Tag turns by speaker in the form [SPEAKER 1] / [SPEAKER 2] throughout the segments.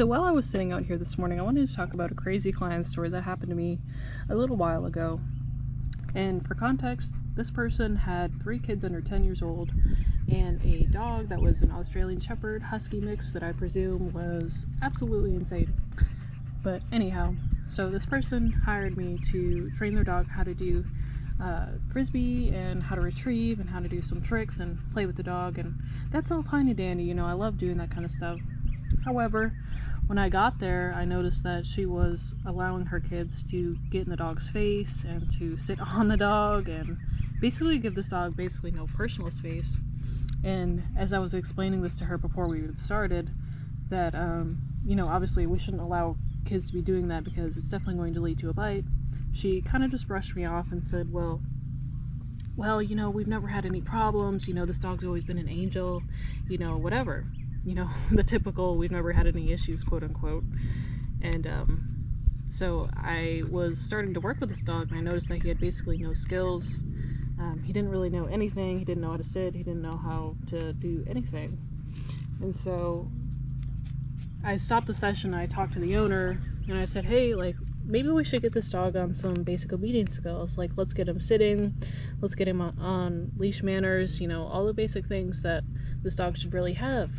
[SPEAKER 1] So while I was sitting out here this morning, I wanted to talk about a crazy client story that happened to me a little while ago. And for context, this person had 3 kids under 10 years old and a dog that was an Australian Shepherd Husky mix that I presume was absolutely insane. But anyhow, so this person hired me to train their dog how to do frisbee and how to retrieve and how to do some tricks and play with the dog, and that's all fine and dandy, you know, I love doing that kind of stuff. However, when I got there, I noticed that she was allowing her kids to get in the dog's face and to sit on the dog and basically give this dog basically no personal space. And as I was explaining this to her before we even started, that you know, obviously we shouldn't allow kids to be doing that because it's definitely going to lead to a bite, she kind of just brushed me off and said, well, you know, we've never had any problems, you know, this dog's always been an angel, you know, whatever, you know, the typical we've never had any issues, quote unquote. And so I was starting to work with this dog and I noticed that he had basically no skills. He didn't really know anything, he didn't know how to sit, he didn't know how to do anything. And so I stopped the session, I talked to the owner, and I said, hey, like, maybe we should get this dog on some basic obedience skills. Like, let's get him sitting, let's get him on leash manners, you know, all the basic things that this dog should really have.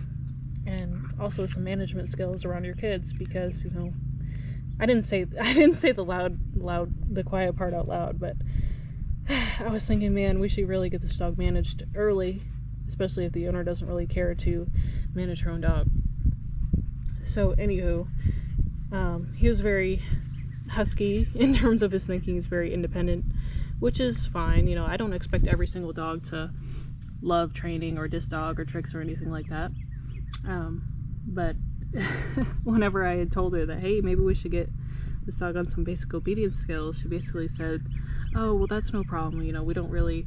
[SPEAKER 1] And also some management skills around your kids, because, you know, I didn't say the quiet part out loud, but I was thinking, man, we should really get this dog managed early, especially if the owner doesn't really care to manage her own dog. So anywho, he was very husky in terms of his thinking. He's very independent, which is fine. You know, I don't expect every single dog to love training or disc dog or tricks or anything like that. But whenever I had told her that, hey, maybe we should get this dog on some basic obedience skills, she basically said, oh, well, that's no problem. You know, we don't really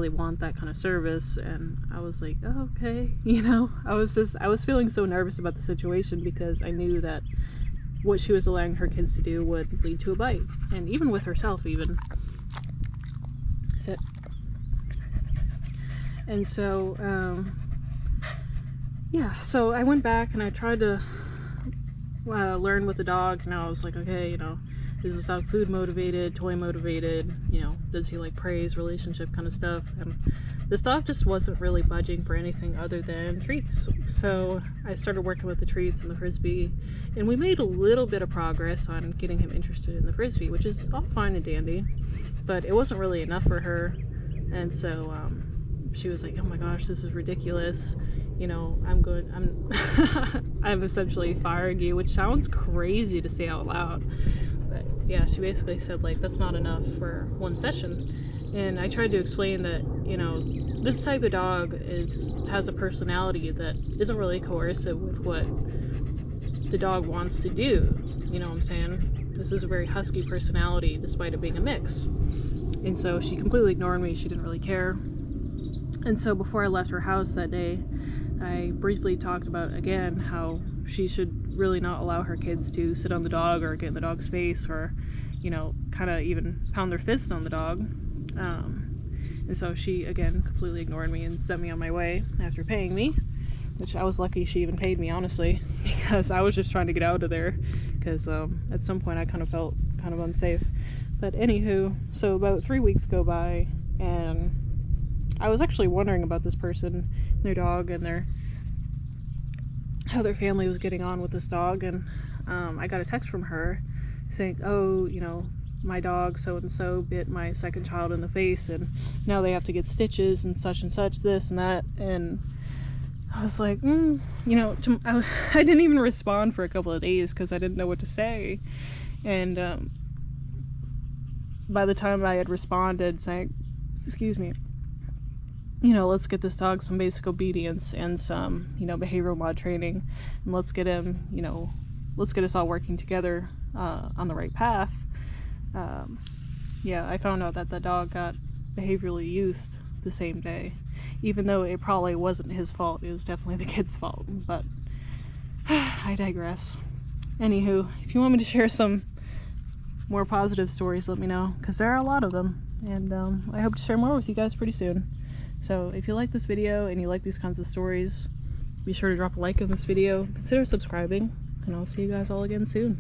[SPEAKER 1] want that kind of service. And I was like, oh, okay. You know, I was feeling so nervous about the situation because I knew that what she was allowing her kids to do would lead to a bite, and even with herself even. Sit. And so, yeah, so I went back and I tried to learn with the dog, and I was like, okay, you know, is this dog food motivated, toy motivated, you know, does he like praise, relationship kind of stuff? And this dog just wasn't really budging for anything other than treats. So I started working with the treats and the frisbee, and we made a little bit of progress on getting him interested in the frisbee, which is all fine and dandy, but it wasn't really enough for her. And so she was like, oh my gosh, this is ridiculous, you know, I'm essentially firing you, which sounds crazy to say out loud. But yeah, she basically said, like, that's not enough for one session. And I tried to explain that, you know, this type of dog has a personality that isn't really coercive with what the dog wants to do. You know what I'm saying? This is a very husky personality despite it being a mix. And so she completely ignored me. She didn't really care. And so before I left her house that day, I briefly talked about, again, how she should really not allow her kids to sit on the dog or get in the dog's face or, you know, kind of even pound their fists on the dog. And so she, again, completely ignored me and sent me on my way after paying me, which I was lucky she even paid me, honestly, because I was just trying to get out of there, because at some point I kind of felt kind of unsafe. But anywho, so about 3 weeks go by, and I was actually wondering about this person, their dog, and how their family was getting on with this dog, and I got a text from her saying, oh, you know, my dog so-and-so bit my second child in the face, and now they have to get stitches and such, this and that. And I was like, you know, I didn't even respond for a couple of days because I didn't know what to say. And by the time I had responded saying, excuse me, you know, let's get this dog some basic obedience and some, you know, behavioral mod training, and let's get him, you know, let's get us all working together on the right path. Yeah, I found out that the dog got behaviorally used the same day, even though it probably wasn't his fault. It was definitely the kid's fault, but I digress. Anywho, if you want me to share some more positive stories, let me know, because there are a lot of them, and I hope to share more with you guys pretty soon. So if you like this video and you like these kinds of stories, Be sure to drop a like on this video, consider subscribing, and I'll see you guys all again soon.